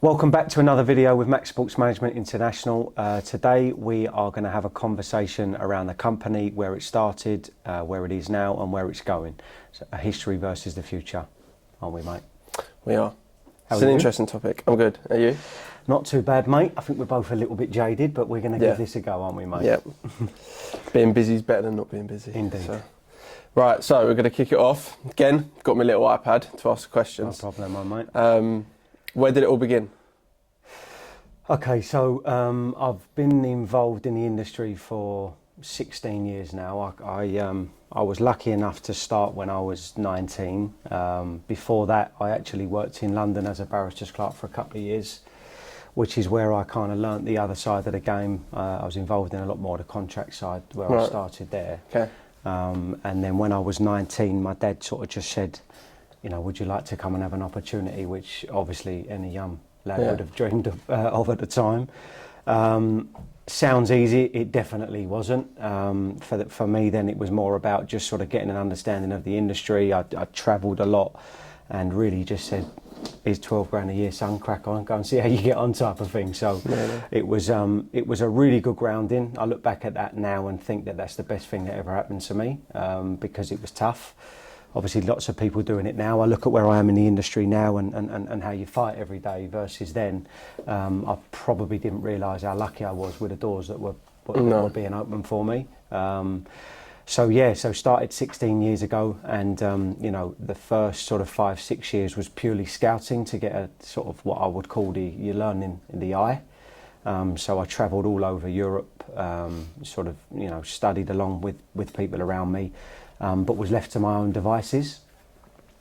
Welcome back to another video with Max Sports Management International. Today we are going to have a conversation around the company, where it started, where it is now and where it's going. So a history versus the future, aren't we, mate? We are. How It's are an you? interesting topic. I'm good. Are you? Not too bad, mate. I think we're both a little bit jaded, but we're going to give this a go, aren't we, mate? Yep. Being busy is better than not being busy. Indeed. Right, so we're going to kick it off. Again, got my little iPad to ask No questions. problem, my mate. Where did it all begin? Okay, so I've been involved in the industry for 16 years now. I was lucky enough to start when I was 19. Before that, I actually worked in London as a barrister's clerk for a couple of years, which is where I kind of learnt the other side of the game. I was involved in a lot more of the contract side, where I started there. Okay. And then when I was 19, my dad sort of just said, you know, would you like to come and have an opportunity, which obviously any young lad would have dreamed of at the time. Sounds easy, it definitely wasn't. For me then, it was more about just sort of getting an understanding of the industry. I travelled a lot and really just said, here's 12 grand a year, son, crack on, go and see how you get on, type of thing. So it was a really good grounding. I look back at that now and think that that's the best thing that ever happened to me, because it was tough. Obviously lots of people doing it now. I look at where I am in the industry now and how you fight every day versus then. I probably didn't realise how lucky I was with the doors that were being open for me. So started 16 years ago, and you know, the first sort of 5-6 years was purely scouting to get a sort of what I would call your learning in the eye. So I travelled all over Europe, sort of, you know, studied along with people around me, but was left to my own devices.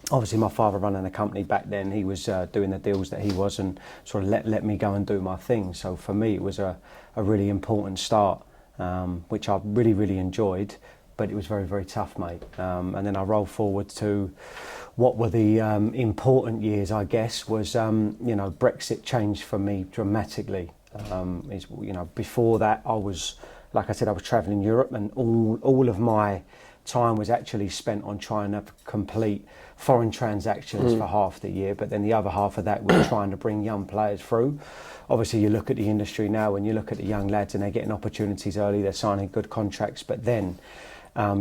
Obviously my father running the company back then, he was doing the deals that he was, and sort of let me go and do my thing. So for me it was a really important start, which I really enjoyed, but it was very, very tough, mate. And then I roll forward to what were the important years, I guess, was, you know, Brexit changed for me dramatically. You know, before that I was, like I said, I was travelling Europe, and all of my time was actually spent on trying to complete foreign transactions for half the year, but then the other half of that was trying to bring young players through. Obviously you look at the industry now and you look at the young lads and they're getting opportunities early, they're signing good contracts, but then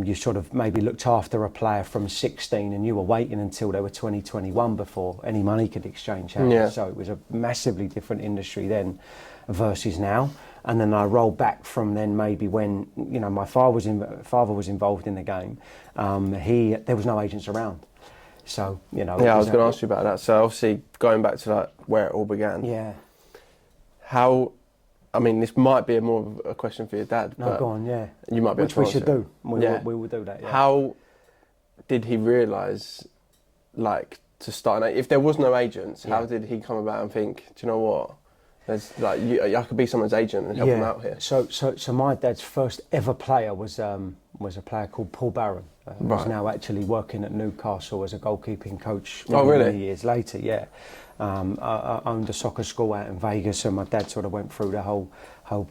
you sort of maybe looked after a player from 16 and you were waiting until they were 20, 21 before any money could exchange hands. Yeah. So it was a massively different industry then versus now. And then I roll back from then, maybe when, you know, my father was involved in the game. There was no agents around. So, you know. Yeah, I was going to ask you about that. So obviously going back to like where it all began. Yeah. How, I mean, this might be more of a question for your dad. No, go on, yeah. You might be able Which to we answer should it. do. We will do that, yeah. How did he realise, like, to start? If there was no agents, how did he come about and think, do you know what? There's like, I could be someone's agent and help them out here. So my dad's first ever player was a player called Paul Barron. Who's now actually working at Newcastle as a goalkeeping coach. Many years later, yeah. I owned a soccer school out in Vegas, and my dad sort of went through the whole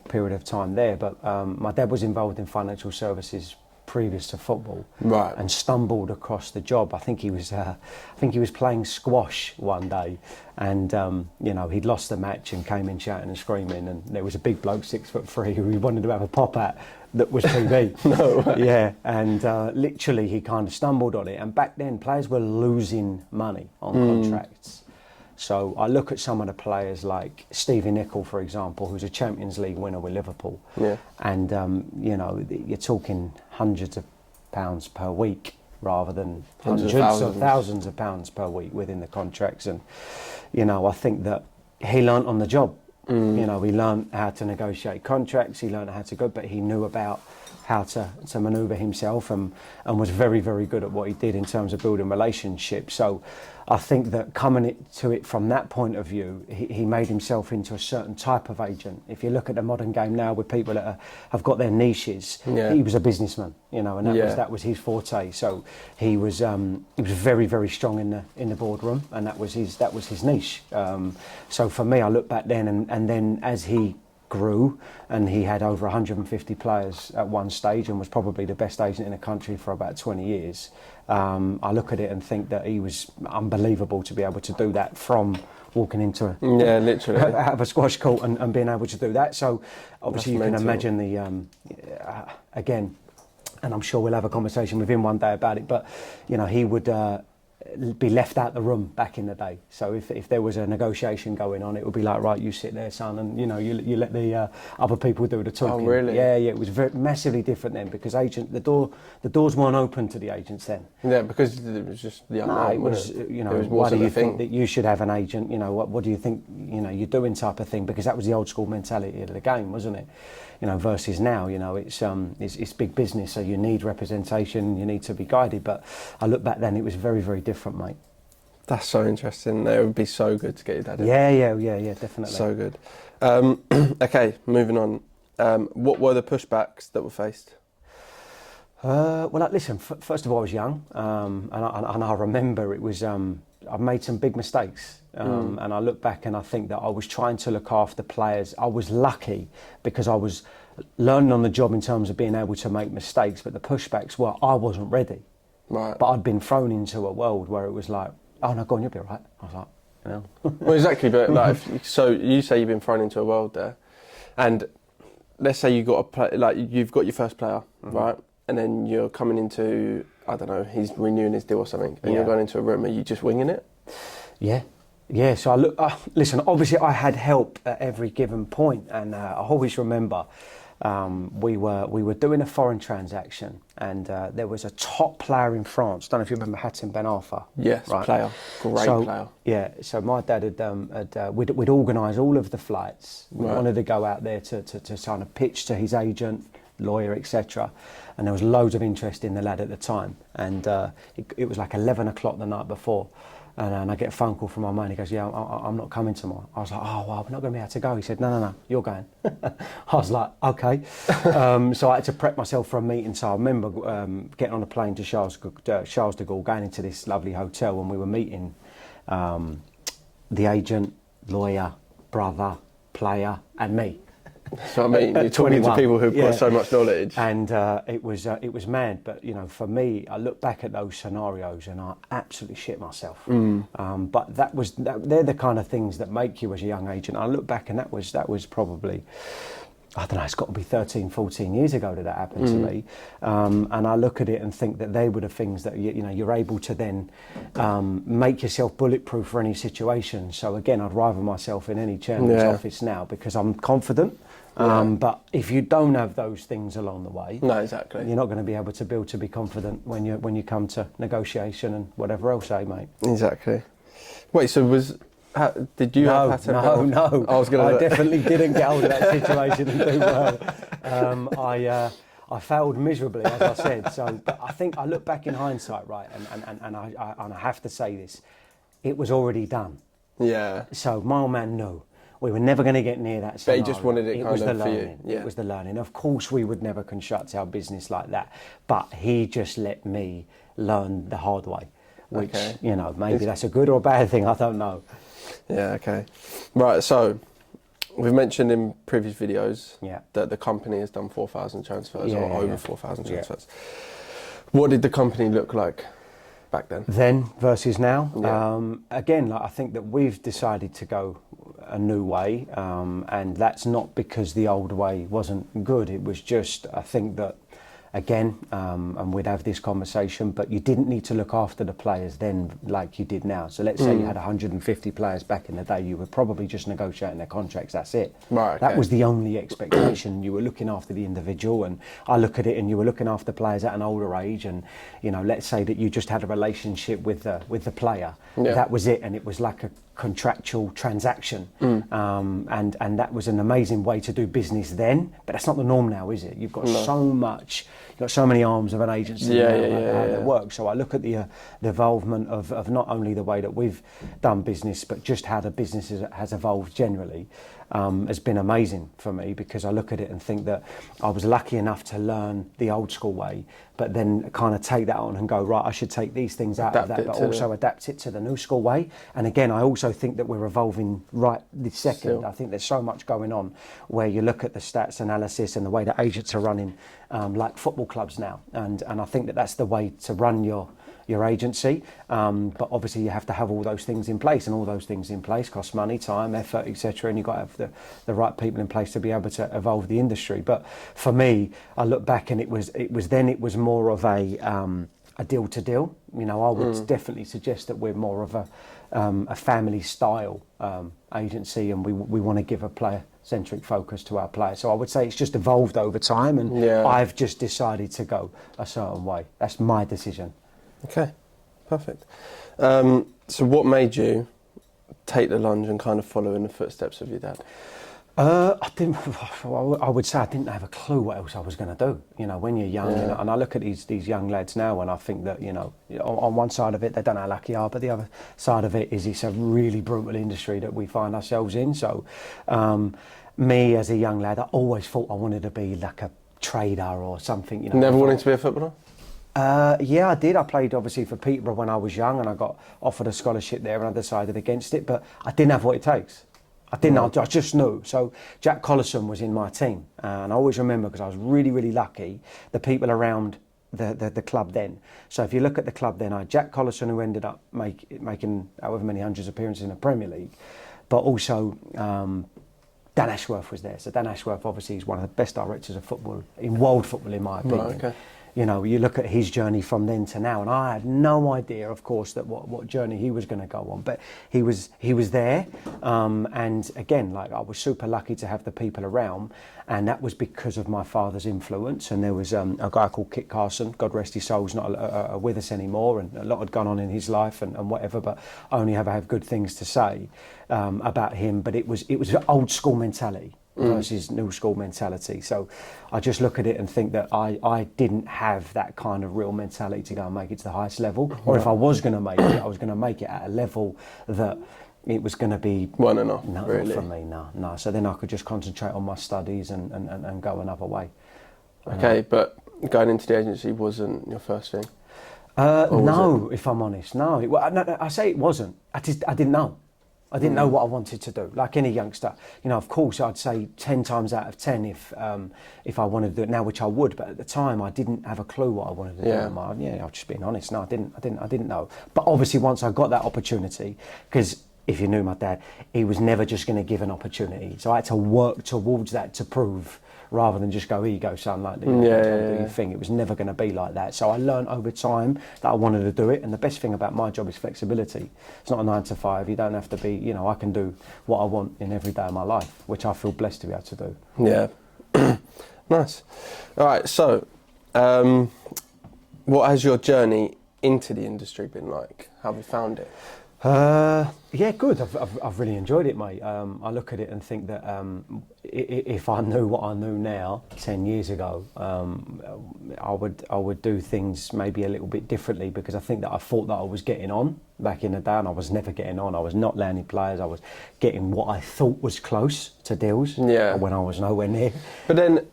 period of time there. But my dad was involved in financial services previous to football, and stumbled across the job. I think he was playing squash one day, and you know, he'd lost the match and came in shouting and screaming, and there was a big bloke 6'3" who he wanted to have a pop at that was TV. No way. Yeah, and literally he kind of stumbled on it, and back then players were losing money on contracts. So I look at some of the players like Stevie Nicol, for example, who's a Champions League winner with Liverpool. Yeah. And, you know, you're talking hundreds of pounds per week rather than hundreds of thousands of pounds per week within the contracts. And, you know, I think that he learnt on the job. You know, he learnt how to negotiate contracts, he learnt how to go, but he knew about how to manoeuvre himself, and was very, very good at what he did in terms of building relationships. So I think that coming to it from that point of view, he made himself into a certain type of agent. If you look at the modern game now with people that have got their niches, he was a businessman, you know, and that was his forte. So he was very, very strong in the boardroom, and that was his niche. So for me, I look back then, and then as he grew, and he had over 150 players at one stage and was probably the best agent in the country for about 20 years. I look at it and think that he was unbelievable to be able to do that from walking into literally out of a squash court and being able to do that. So obviously That's you mental. can imagine the again, and I'm sure we'll have a conversation with him one day about it, but you know, he would be left out the room back in the day. So if there was a negotiation going on, it would be like, right, you sit there, son, and you know, you let the other people do the talking. Oh, really? Yeah, it was massively different then, because the doors weren't open to the agents then. Yeah, because it was just the unknown. No, it was, wasn't it? you know, It was more why do so the you think thing. that you should have an agent? You know, what do you think, you know, you're doing type of thing? Because that was the old school mentality of the game, wasn't it? You know, versus now, you know, it's big business, so you need representation, you need to be guided. But I look back then, it was very, very different, mate. That's so interesting. It would be so good to get your dad in. Yeah, definitely. So good. Okay, moving on. What were the pushbacks that were faced? Well, like, listen. First of all, I was young, and I remember it was. I made some big mistakes, and I look back and I think that I was trying to look after players. I was lucky because I was learning on the job in terms of being able to make mistakes. But the pushbacks were I wasn't ready. Right. But I'd been thrown into a world where it was like, oh no, go on, you'll be all right. I was like, you know. Well, exactly. But like, so you say you've been thrown into a world there, and let's say you got a play, like you've got your first player, right, and then you're coming into, I don't know, he's renewing his deal or something, and you're going into a room. Are you just winging it? Yeah. So I look. Listen, obviously I had help at every given point, and I always remember we were doing a foreign transaction, and there was a top player in France. Don't know if you remember Hatem Ben Arfa. Yes, right? player, great player. Yeah. So my dad we'd organised all of the flights. We wanted to go out there to kind of pitch to his agent, lawyer, etc. And there was loads of interest in the lad at the time, and it was like 11 o'clock the night before. And I get a phone call from my mate. He goes, yeah, I'm not coming tomorrow. I was like, oh, well, we're not going to be able to go. He said, no, you're going. I was like, okay. So I had to prep myself for a meeting. So I remember getting on a plane to Charles de Gaulle, going into this lovely hotel, and we were meeting the agent, lawyer, brother, player, and me. So I mean, you're talking to people who've got so much knowledge. And it was mad. But you know, for me, I look back at those scenarios and I absolutely shit myself. But they're the kind of things that make you as a young agent. I look back and that was probably, I don't know, it's got to be 13, 14 years ago that happened to me. And I look at it and think that they were the things that, you know, you're able to then make yourself bulletproof for any situation. So again, I'd rival myself in any chairman's office now because I'm confident. But if you don't have those things along the way, no, exactly, you're not going to be able to build to be confident when you come to negotiation and whatever else, mate. Exactly. Wait, so did you have Hatem? No. I definitely didn't get hold of that situation and do well. I failed miserably, as I said. So, but I think I look back in hindsight, right, and I have to say this, it was already done. Yeah. So my old man knew. We were never going to get near that scenario. But he just wanted it kind of for you. Yeah. It was the learning. Of course, we would never construct our business like that. But he just let me learn the hard way, which, you know, maybe that's a good or a bad thing. I don't know. Yeah, okay. Right, so we've mentioned in previous videos that the company has done 4,000 transfers or over 4,000 transfers. What did the company look like back then? Then versus now? Again, like, I think that we've decided to go a new way, and that's not because the old way wasn't good. It was just, I think that, again, and we'd have this conversation, but you didn't need to look after the players then like you did now. So let's say you had 150 players back in the day, you were probably just negotiating their contracts, that's it. Right, okay. That was the only expectation. You were looking after the individual, and I look at it and you were looking after players at an older age, and, you know, let's say that you just had a relationship with the player. That was it, and it was like a contractual transaction, and that was an amazing way to do business then, but that's not the norm now, is it? You've got you've got so many arms of an agency how they work. So I look at the evolvement of not only the way that we've done business, but just how the business has evolved generally. Has been amazing for me, because I look at it and think that I was lucky enough to learn the old school way, but then kind of take that on and go, right, I should take these things out of that, but also adapt it to the new school way. And again, I also also think that we're evolving right this second. Still. I think there's so much going on where you look at the stats analysis and the way that agents are running like football clubs now. And I think that that's the way to run your agency. But obviously you have to have all those things in place, and all those things in place cost money, time, effort, etc. And you've got to have the right people in place to be able to evolve the industry. But for me, I look back and it was more of a deal to deal. You know, I would definitely suggest that we're more of a family style agency, and we want to give a player-centric focus to our players. So I would say it's just evolved over time, and I've just decided to go a certain way. That's my decision. Okay, perfect. So what made you take the lunge and kind of follow in the footsteps of your dad? I would say I didn't have a clue what else I was going to do. You know, when you're young, you know, and I look at these young lads now, and I think that, you know, on one side of it, they don't know how lucky they are, but the other side of it is it's a really brutal industry that we find ourselves in. So, me as a young lad, I always thought I wanted to be like a trader or something. You know, Never wanted to be a footballer? Yeah, I did. I played obviously for Peterborough when I was young, and I got offered a scholarship there, and I decided against it. But I didn't have what it takes. I didn't. I just knew. So Jack Collison was in my team, and I always remember, because I was really, really lucky, the people around the club then. So if you look at the club then, I had Jack Collison, who ended up making however many hundreds of appearances in the Premier League, but also Dan Ashworth was there. So Dan Ashworth obviously is one of the best directors of football in world football, in my opinion. Right, okay. You know, you look at his journey from then to now, and I had no idea, of course, that what journey he was going to go on. But he was there, and again, like, I was super lucky to have the people around, and that was because of my father's influence. And there was a guy called Kit Carson, God rest his soul, is not with us anymore, and a lot had gone on in his life and whatever. But I only ever have good things to say about him. But it was an old school mentality versus new school mentality. So I just look at it and think that I didn't have that kind of real mentality to go and make it to the highest level. Or if I was going to make it, I was going to make it at a level that it was going to be one and off, not really. For me, no. So then I could just concentrate on my studies and go another way. Okay, but going into the agency wasn't your first thing? No, if I'm honest, no. No. I say it wasn't. I didn't know. I didn't know what I wanted to do. Like any youngster, you know, of course, I'd say 10 times out of 10 if I wanted to do it now, which I would. But at the time, I didn't have a clue what I wanted to do. I'm just being honest. No, I didn't know. But obviously, once I got that opportunity, because if you knew my dad, he was never just going to give an opportunity. So I had to work towards that to prove, rather than just go, here you go, son, like, do your thing. It was never going to be like that. So I learned over time that I wanted to do it. And the best thing about my job is flexibility. It's not a 9 to 5. You don't have to be, you know, I can do what I want in every day of my life, which I feel blessed to be able to do. Yeah. Nice. All right, so what has your journey into the industry been like? How have you found it? Yeah, good. I've really enjoyed it, mate. I look at it and think that if I knew what I knew now 10 years ago, I would do things maybe a little bit differently, because I think that I thought that I was getting on back in the day, and I was never getting on. I was not landing players. I was getting what I thought was close to deals when I was nowhere near. But then,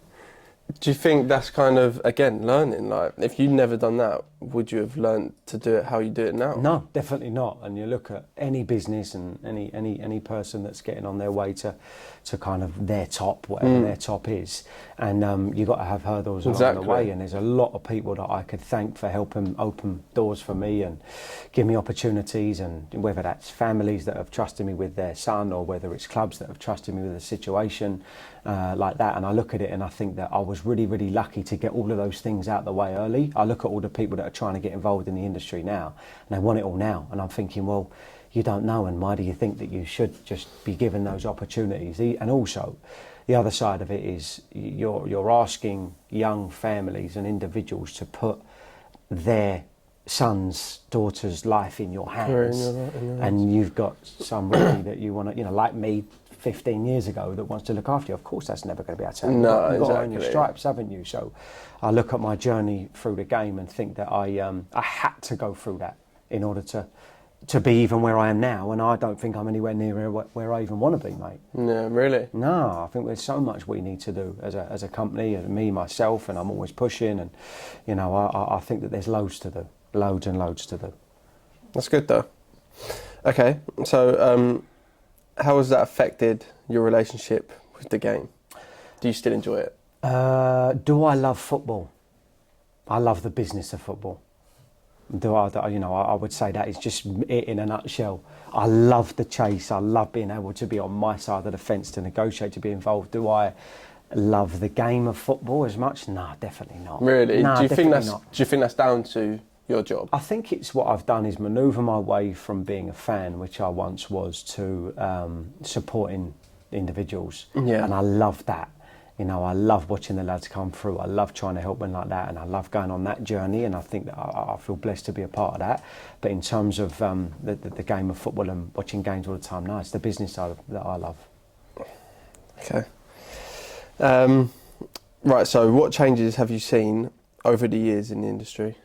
do you think that's kind of, again, learning? Like, if you'd never done that, would you have learned to do it how you do it now? No, definitely not. And you look at any business and any person that's getting on their way to kind of their top, whatever their top is, and you've got to have hurdles along the way. And there's a lot of people that I could thank for helping open doors for me and give me opportunities, and whether that's families that have trusted me with their son, or whether it's clubs that have trusted me with a situation like that. And I look at it and I think that I was really, really lucky to get all of those things out the way early. I look at all the people that are trying to get involved in the industry now, and they want it all now, and I'm thinking, well, you don't know, and why do you think that you should just be given those opportunities? And also, the other side of it is you're asking young families and individuals to put their son's, daughter's life in your hands, and you've got somebody that you want to, you know, like me 15 years ago, that wants to look after you. Of course, that's never going to be able to happen. No, You've got to earn your stripes, haven't you? So I look at my journey through the game and think that I had to go through that in order to be even where I am now, and I don't think I'm anywhere near where I even want to be, mate. Yeah, really? No, I think there's so much we need to do as a company, and me, myself, and I'm always pushing, and, you know, I think that there's loads to do, loads and loads to do. That's good, though. Okay, so how has that affected your relationship with the game? Do you still enjoy it? Do I love football? I love the business of football. I would say that is just it in a nutshell. I love the chase. I love being able to be on my side of the fence to negotiate, to be involved. Do I love the game of football as much? No, definitely not. Really? No, Do you think not. that's down to your job? I think it's what I've done is manoeuvre my way from being a fan, which I once was, to supporting individuals. Yeah. And I love that. I love watching the lads come through. I love trying to help them like that, and I love going on that journey. And I think that I feel blessed to be a part of that. But in terms of the game of football and watching games all the time, no, it's the business side that I love. Okay. Right. So, what changes have you seen over the years in the industry?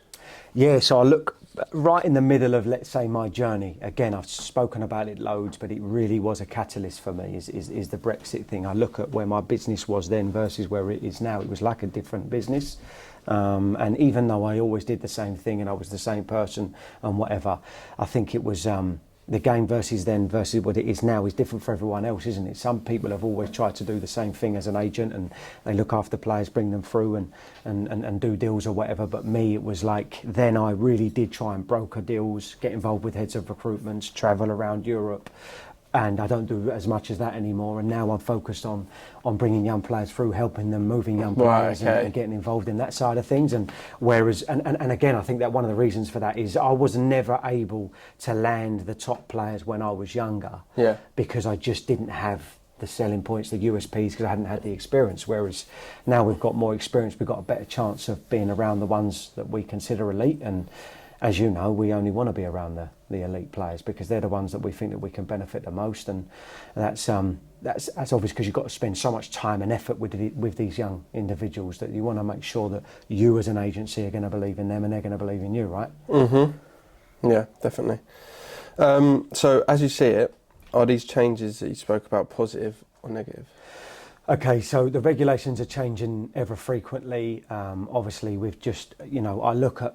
Yeah, so I look right in the middle of, let's say, my journey. Again, I've spoken about it loads, but it really was a catalyst for me, is the Brexit thing. I look at where my business was then versus where it is now. It was like a different business. And even though I always did the same thing and I was the same person and whatever, I think it was the game versus what it is now is different for everyone else, isn't it? Some people have always tried to do the same thing as an agent, and they look after players, bring them through and do deals or whatever. But me, it was like, then I really did try and broker deals, get involved with heads of recruitments, travel around Europe. And I don't do as much as that anymore. And now I'm focused on bringing young players through, helping them, moving young players, Right, okay. and getting involved in that side of things. And whereas, and again, I think that one of the reasons for that is I was never able to land the top players when I was younger. Yeah. Because I just didn't have the selling points, the USPs, because I hadn't had the experience. Whereas now we've got more experience, we've got a better chance of being around the ones that we consider elite. And as you know, we only want to be around the elite players because they're the ones that we think that we can benefit the most, and that's obvious because you've got to spend so much time and effort with these young individuals that you want to make sure that you as an agency are going to believe in them and they're going to believe in you, right? Mm-hmm. Yeah, definitely. So as you see it, are these changes that you spoke about positive or negative? Okay, so the regulations are changing ever frequently. Obviously, we've just, I look at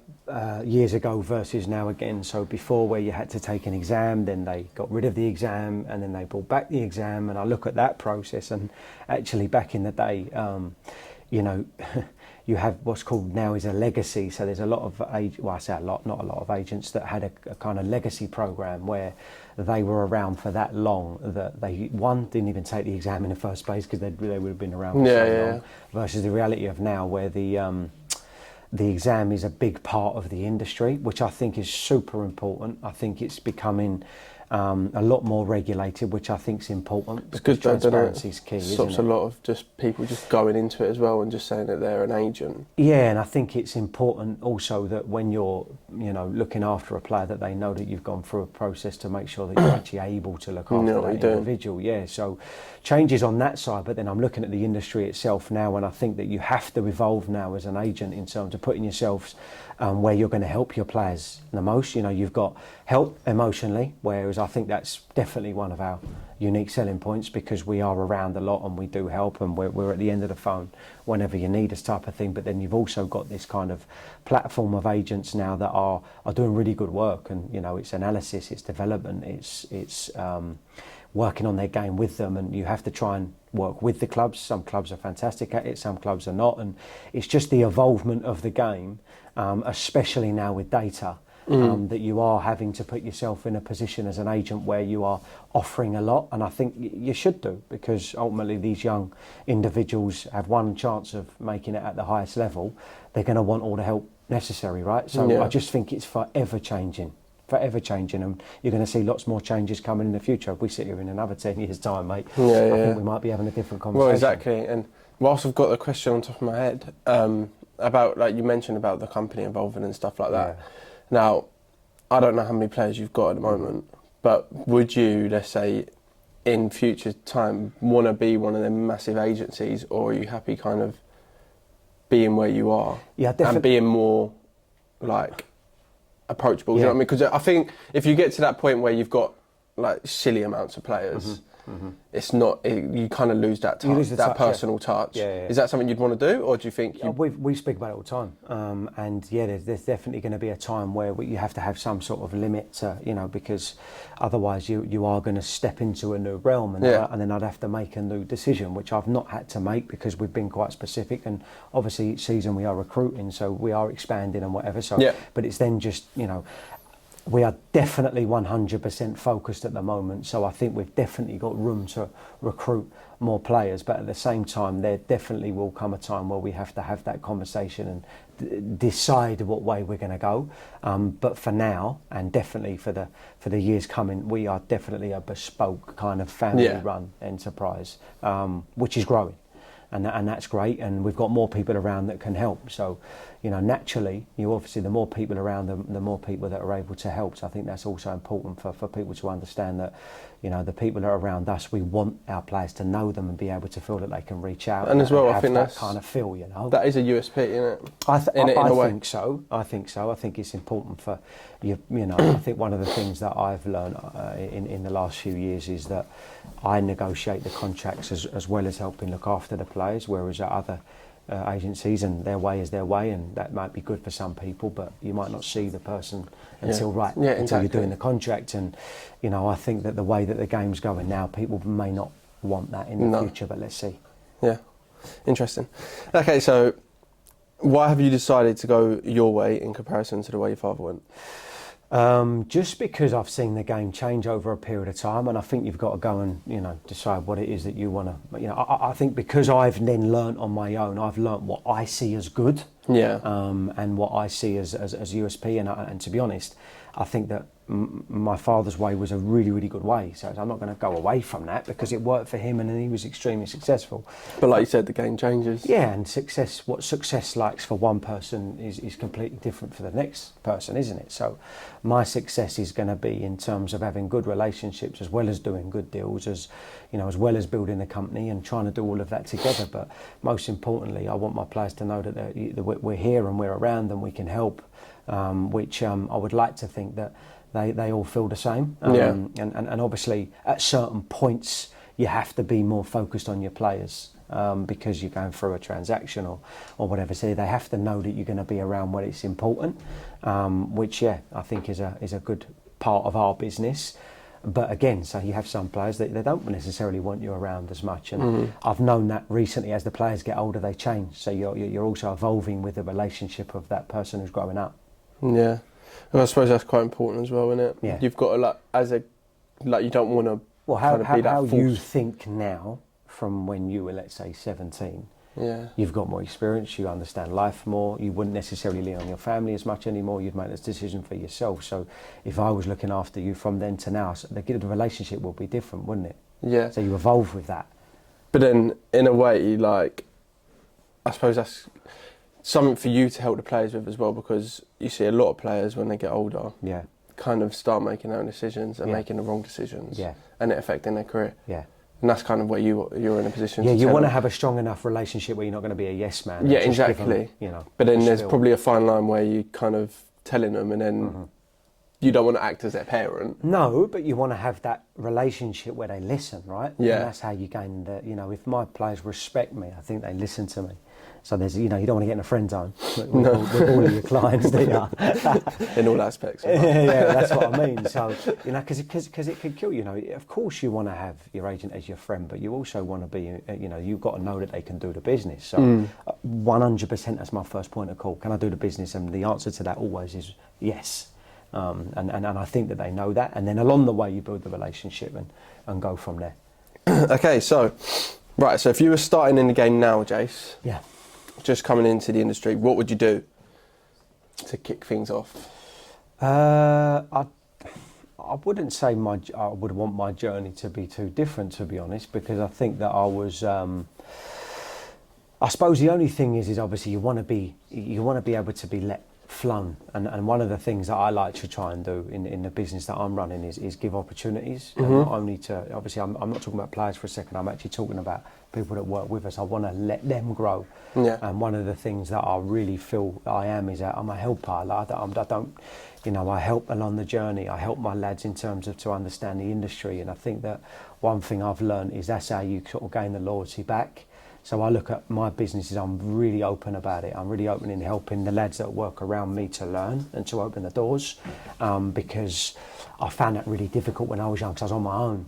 years ago versus now again. So before, where you had to take an exam, then they got rid of the exam, and then they brought back the exam. And I look at that process, and actually back in the day, you have what's called now is a legacy. So there's a lot of I say a lot, not a lot of agents that had a kind of legacy program where they were around for that long that they didn't even take the exam in the first place because they would have been around for so long. Versus the reality of now, where the exam is a big part of the industry, which I think is super important. I think it's becoming a lot more regulated, which I think is important. It's good, transparency is key. Stops a lot of just people just going into it as well and just saying that they're an agent. Yeah, and I think it's important also that when you're, looking after a player, that they know that you've gone through a process to make sure that you're actually able to look after that individual. Yeah, so changes on that side, but then I'm looking at the industry itself now, and I think that you have to evolve now as an agent in terms of putting yourselves where you're going to help your players the most. You've got help emotionally, whereas I think that's definitely one of our unique selling points because we are around a lot and we do help, and we're at the end of the phone whenever you need us type of thing. But then you've also got this kind of platform of agents now that are doing really good work, and it's analysis, it's development, it's working on their game with them, and you have to try and work with the clubs. Some clubs are fantastic at it, some clubs are not, and it's just the evolvement of the game, especially now with data, that you are having to put yourself in a position as an agent where you are offering a lot, and I think you should do, because ultimately these young individuals have one chance of making it at the highest level. They're going to want all the help necessary, right? So I just think it's forever changing, and you're going to see lots more changes coming in the future. If we sit here in another 10 years' time, mate, I think we might be having a different conversation. Well, exactly. And whilst I've got the question on top of my head, about, like you mentioned about the company involvement and stuff like that. Yeah. Now, I don't know how many players you've got at the moment, but would you, let's say, in future time, want to be one of them massive agencies, or are you happy kind of being where you are and being more like approachable? You know what I mean? Because I think if you get to that point where you've got like silly amounts of players, it's not. You kind of lose that touch, You lose the touch, personal touch. Yeah. Is that something you'd want to do, or do you think? We speak about it all the time, and yeah, there's definitely going to be a time where you have to have some sort of limit, because otherwise you are going to step into a new realm, and then I'd have to make a new decision, which I've not had to make because we've been quite specific, and obviously each season we are recruiting, so we are expanding and whatever. So, but it's then just we are definitely 100% focused at the moment, so I think we've definitely got room to recruit more players, but at the same time there definitely will come a time where we have to have that conversation and decide what way we're going to go, but for now, and definitely for the years coming, we are definitely a bespoke kind of family run enterprise, which is growing. And that's great, and we've got more people around that can help. So, naturally, obviously the more people around, the more people that are able to help. So I think that's also important for people to understand that, the people that are around us, we want our players to know them and be able to feel that they can reach out. And as well, I think that's that kind of feel, that is a USP, isn't it? I think so. I think it's important for you. I think one of the things that I've learned in the last few years is that I negotiate the contracts as well as helping look after the players, whereas at other agencies, and their way is their way, and that might be good for some people, but you might not see the person until you're doing the contract. And I think that the way that the game's going now, people may not want that in the future, but let's see. Yeah, interesting. Okay, so why have you decided to go your way in comparison to the way your father went? Just because I've seen the game change over a period of time, and I think you've got to go and decide what it is that you want to. I think because I've then learnt on my own, I've learnt what I see as good, and what I see as USP, and to be honest, I think that my father's way was a really, really good way. So I'm not going to go away from that because it worked for him and he was extremely successful. But like you said, the game changes. Yeah, and what success likes for one person is completely different for the next person, isn't it? So my success is going to be in terms of having good relationships as well as doing good deals, as well as building a company and trying to do all of that together. But most importantly, I want my players to know that we're here and we're around and we can help, which I would like to think that they all feel the same. And obviously at certain points you have to be more focused on your players because you're going through a transaction or whatever. So they have to know that you're going to be around when it's important, which I think is a good part of our business. But again, so you have some players that they don't necessarily want you around as much, and I've known that recently as the players get older they change. So you're also evolving with the relationship of that person who's growing up. Yeah. And I suppose that's quite important as well, isn't it? Yeah. You've got to you don't want to. Well, how you think now from when you were, let's say, 17. Yeah. You've got more experience. You understand life more. You wouldn't necessarily lean on your family as much anymore. You'd make this decision for yourself. So, if I was looking after you from then to now, the relationship would be different, wouldn't it? Yeah. So you evolve with that. But then, in a way, I suppose that's something for you to help the players with as well, because you see a lot of players when they get older kind of start making their own decisions and making the wrong decisions and it affecting their career. Yeah. And that's kind of where you're in a position to you want to have a strong enough relationship where you're not going to be a yes man. Yeah, exactly. Them, but then there's probably a fine line where you kind of telling them and then you don't want to act as their parent. No, but you want to have that relationship where they listen, right? Yeah. And that's how you gain if my players respect me, I think they listen to me. So there's, you don't want to get in a friend zone with all of your clients, do you? In all aspects. Yeah, that's what I mean. So, because it could kill you. Of course you want to have your agent as your friend, but you also want to be, you've got to know that they can do the business. So 100%, that's my first point of call. Can I do the business? And the answer to that always is yes. And I think that they know that. And then along the way you build the relationship and go from there. Okay, so if you were starting in the game now, Jace. Yeah. Just coming into the industry, what would you do to kick things off? I wouldn't say I would want my journey to be too different, to be honest, because I think that I was. I suppose the only thing is obviously you want to be able to be let flown. And one of the things that I like to try and do in the business that I'm running is give opportunities. Not only to, obviously, I'm not talking about players for a second, I'm actually talking about people that work with us. I want to let them grow. Yeah. And one of the things that I really feel I am is that I'm a helper. Like, I don't, I help along the journey. I help my lads in terms of to understand the industry. And I think that one thing I've learned is that's how you sort of gain the loyalty back. So I look at my businesses, I'm really open about it. I'm really open in helping the lads that work around me to learn and to open the doors, because I found that really difficult when I was young, because I was on my own.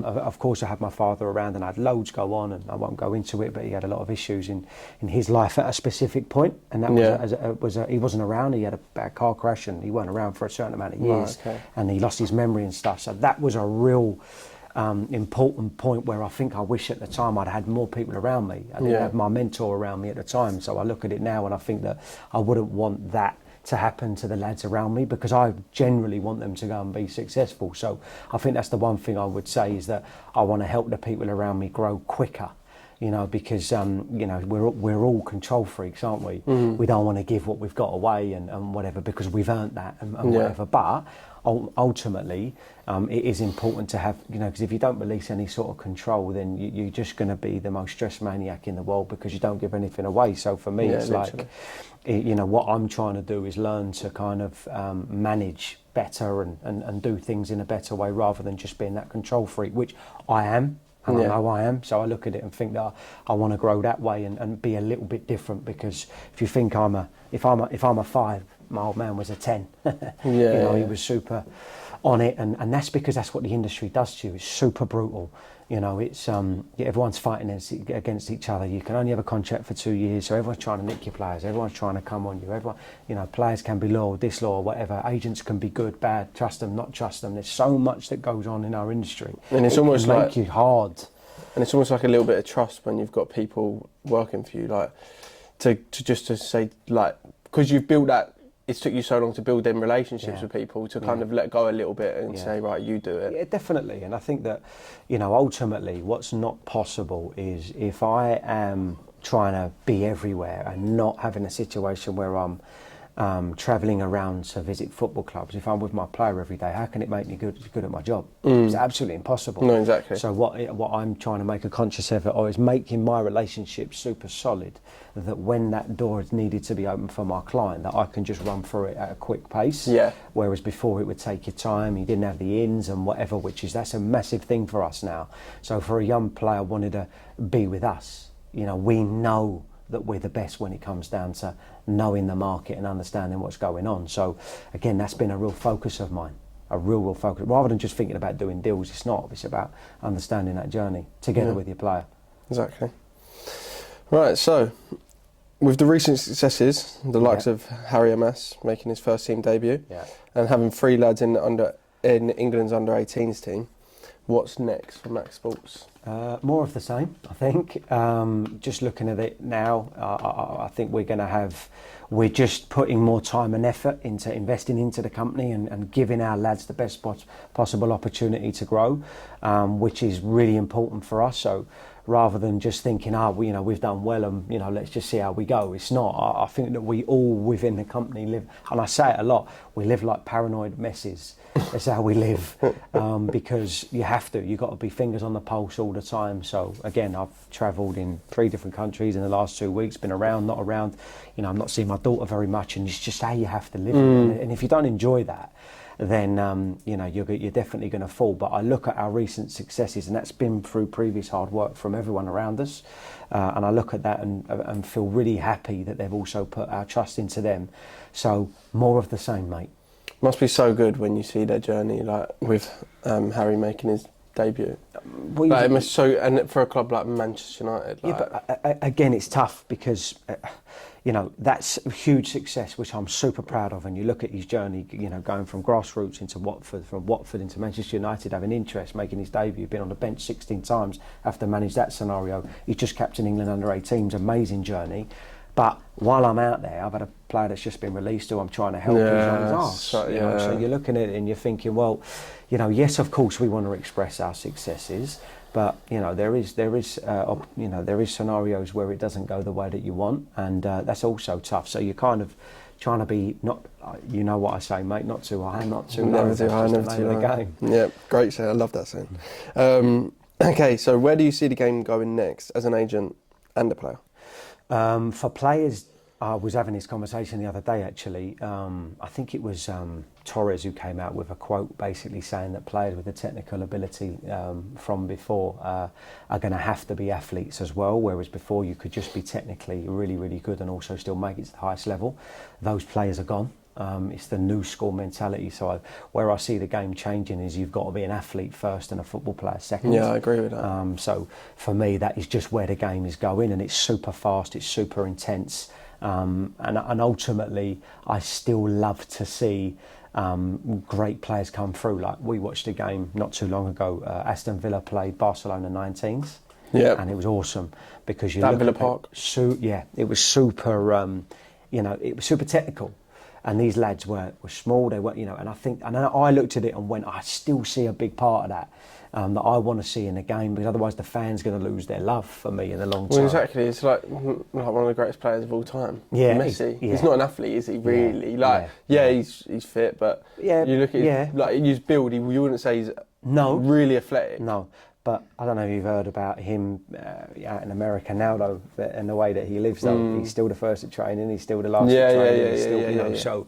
Of course, I had my father around and I had loads go on, and I won't go into it, but he had a lot of issues in his life at a specific point, and that he wasn't around. He had a bad car crash and he weren't around for a certain amount of years, and he lost his memory and stuff. So that was a real important point where I think I wish at the time I'd had more people around me. I didn't have my mentor around me at the time, so I look at it now and I think that I wouldn't want that to happen to the lads around me, because I generally want them to go and be successful. So I think that's the one thing I would say, is that I want to help the people around me grow quicker, because we're all control freaks, aren't we? We don't want to give what we've got away and whatever, because we've earned that and whatever. But ultimately, it is important to have, because if you don't release any sort of control, then you're just going to be the most stress maniac in the world, because you don't give anything away. So for me, it's literally what I'm trying to do is learn to kind of manage better and do things in a better way, rather than just being that control freak, which I am. And I know I am, so I look at it and think that I want to grow that way and be a little bit different. Because if you think if I'm a 5, my old man was a 10. He was super on it, and that's because that's what the industry does to you. It's super brutal. It's everyone's fighting against each other. You can only have a contract for 2 years, so everyone's trying to nick your players. Everyone's trying to come on you. Everyone, players can be loyal, disloyal, whatever. Agents can be good, bad, trust them, not trust them. There's so much that goes on in our industry, and it's almost like make you hard. And it's almost like a little bit of trust when you've got people working for you, like to say, like, because you've built that. It's took you so long to build them relationships with people, to kind of let go a little bit and say, right, you do it. Yeah, definitely. And I think that, ultimately what's not possible is if I am trying to be everywhere and not having a situation where I'm travelling around to visit football clubs. If I'm with my player every day, how can it make me good at my job? It's absolutely impossible. No, exactly. So what I'm trying to make a conscious effort of is making my relationship super solid, that when that door is needed to be open for my client, that I can just run through it at a quick pace. Yeah. Whereas before it would take your time, you didn't have the ins and whatever, that's a massive thing for us now. So for a young player wanted to be with us, we know that we're the best when it comes down to knowing the market and understanding what's going on. So again, that's been a real focus of mine, a real focus. Rather than just thinking about doing deals, it's about understanding that journey together with your player. Exactly. Right, so with the recent successes, the likes of Harry MS making his first team debut, and having 3 lads in England's under-18s team, what's next for Max Sports? More of the same, I think. Just looking at it now, I think we're just putting more time and effort into investing into the company and giving our lads the best possible opportunity to grow, which is really important for us. So rather than just thinking, we've done well and, let's just see how we go. It's not. I think that we all within the company live, and I say it a lot, we live like paranoid messes. That's how we live, because you've got to be fingers on the pulse all the time. So again, I've travelled in 3 different countries in the last 2 weeks, been around, not around, I'm not seeing my daughter very much, and it's just how you have to live. And if you don't enjoy that, then you're definitely going to fall. But I look at our recent successes, and that's been through previous hard work from everyone around us, and I look at that and feel really happy that they've also put our trust into them. So more of the same, mate. Must be so good when you see their journey, like with Harry making his debut. It must and for a club like Manchester United. But again, it's tough because that's a huge success, which I'm super proud of. And you look at his journey, going from grassroots into Watford, from Watford into Manchester United, having interest, making his debut, been on the bench 16 times, have to manage that scenario. He's just captain England under-18s, amazing journey. But while I'm out there, I've had a player that's just been released who I'm trying to help. He's on his arse. So you're looking at it and you're thinking, well, yes, of course we want to express our successes, but there is scenarios where it doesn't go the way that you want, and that's also tough. So you're kind of trying to be not, you know what I say, mate, not too high, not too low. Never too high, never too low. Game. Yeah, great saying. I love that saying. Okay, so where do you see the game going next as an agent and a player? For players, I was having this conversation the other day actually. I think it was Torres who came out with a quote basically saying that players with the technical ability from before are going to have to be athletes as well, whereas before you could just be technically really, really good and also still make it to the highest level. Those players are gone. It's the new school mentality. So where I see the game changing is you've got to be an athlete first and a football player second. Yeah, I agree with that. So for me, that is just where the game is going, and it's super fast, it's super intense. And ultimately, I still love to see great players come through. Like we watched a game not too long ago. Aston Villa played Barcelona 19s, and it was awesome because you that look Villa at Park. It was super. It was super technical. And these lads were small. They were, and I looked at it and went, I still see a big part of that that I want to see in the game, because otherwise the fans going to lose their love for me in the long term. Well, exactly. It's like one of the greatest players of all time. Yeah, Messi. He's not an athlete, is he? Really? He's fit, but you look at his build. You wouldn't say he's really athletic. No. But I don't know if you've heard about him out in America now, though, and the way that he lives, though. He's still the first at training, he's still the last at training. So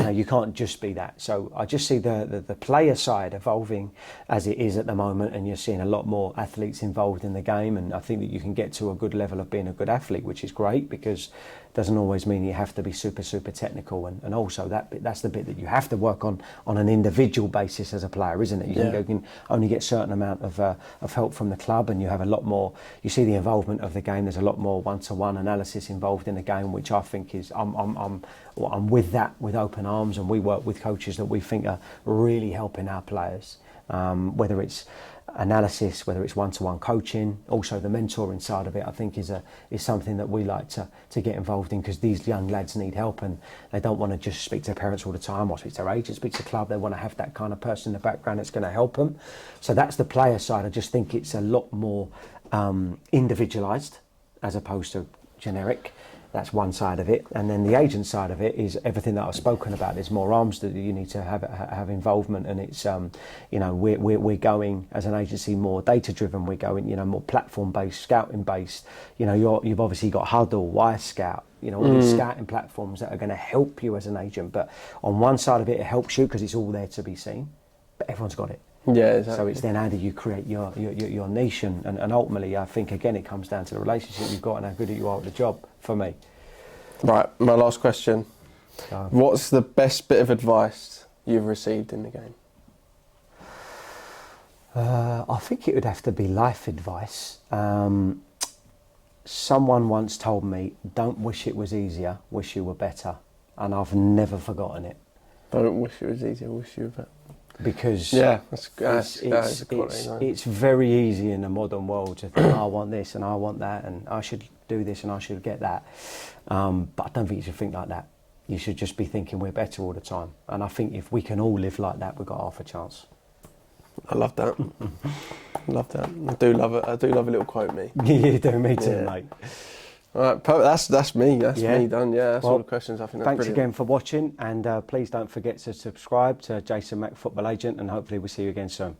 you can't just be that. So I just see the player side evolving as it is at the moment, and you're seeing a lot more athletes involved in the game, and I think that you can get to a good level of being a good athlete, which is great, because it doesn't always mean you have to be super, super technical. And also that's the bit that you have to work on an individual basis as a player, isn't it? You can only get a certain amount of help from the club, and you have a lot more. You see the involvement of the game. There's a lot more one-to-one analysis involved in the game, which I think is I'm with that with open arms, and we work with coaches that we think are really helping our players, whether it's analysis, whether it's one-to-one coaching, also the mentoring side of it. I think is something that we like to get involved in, because these young lads need help, and they don't want to just speak to their parents all the time or speak to their agents, speak to the club. They want to have that kind of person in the background that's going to help them. So that's the player side. I just think it's a lot more individualised as opposed to generic. That's one side of it, and then the agent side of it is everything that I've spoken about. There's more arms that you need to have involvement, and it's we're going as an agency more data driven. We're going more platform based, scouting based. You've obviously got Huddle, Wire Scout. All these scouting platforms that are going to help you as an agent. But on one side of it helps you because it's all there to be seen, but everyone's got it. Yeah, exactly. So it's then how do you create your niche, and ultimately I think again it comes down to the relationship you've got and how good you are at the job, for me. Right, my last question. What's the best bit of advice you've received in the game? I think it would have to be life advice. Someone once told me, don't wish it was easier, wish you were better. And I've never forgotten it. Don't wish it was easier, wish you were better. Because it's very easy in the modern world to think, I want this and I want that and I should do this and I should get that. But I don't think you should think like that. You should just be thinking we're better all the time. And I think if we can all live like that, we've got half a chance. I love that. Love that. I do love it. I do love a little quote, me. You do, me too, mate. All right, that's me. That's me done. Yeah, that's all the questions. I think that's thanks brilliant. Again for watching, and please don't forget to subscribe to Jason Mack Football Agent, and hopefully we'll see you again soon.